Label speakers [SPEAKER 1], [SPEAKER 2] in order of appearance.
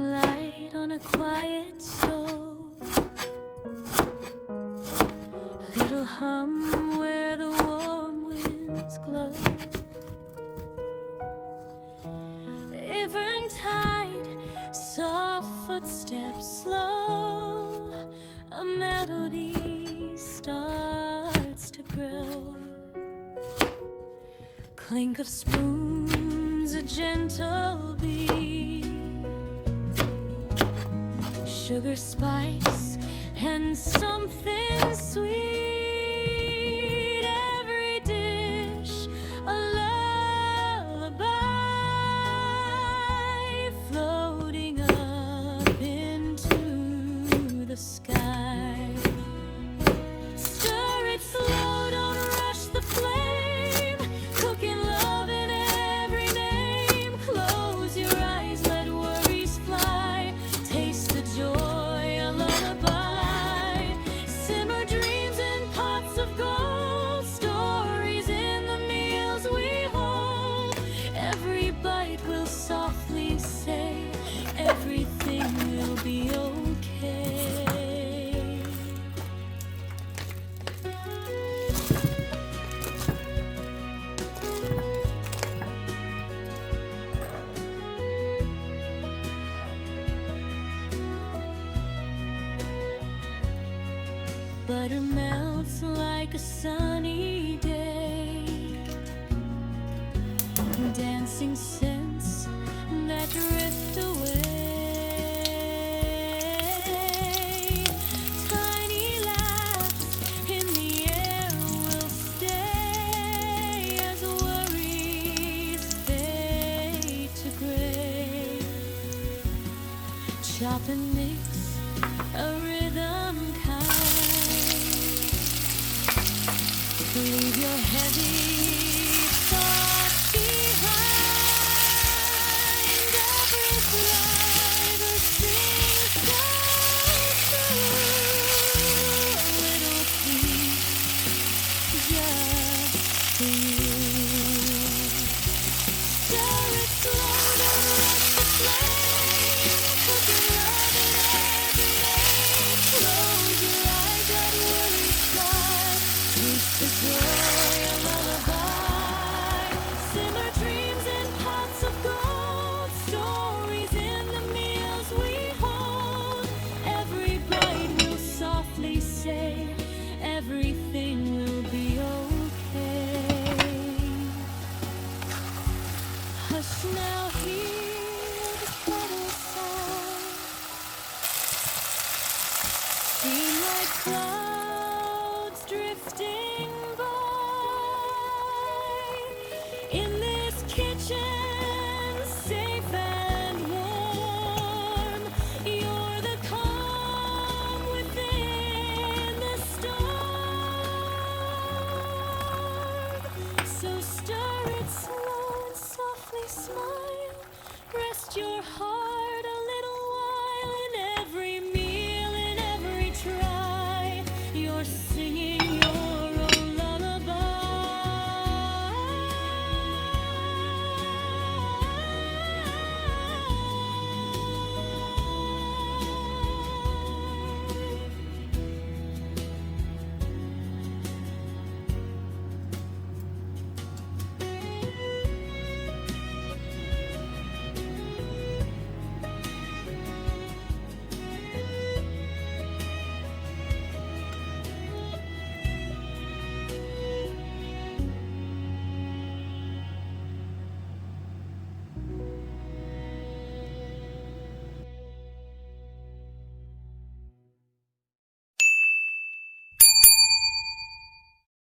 [SPEAKER 1] light on a quiet stove, a little hum where the warm winds glow. Eventide, soft footsteps slow, a melody starts to grow. Clink of spoons, a gentle beat, sugar, spice, and something sweet. Every dish a lullaby, floating up into the sky. Stir it slow, don't rush the flame, cooking love in every name. Close your eyes, let worries fly, taste the joy, a lullaby. Simmer dreams in pots of gold, stories in the meals we hold. Every bite will softly say, everything will be okay. Butter melts like a sunny day, dancing scents that drift away. Tiny laughs in the air will stay as worries fade to gray. Chop and mix a rhythm kind, leave your heavy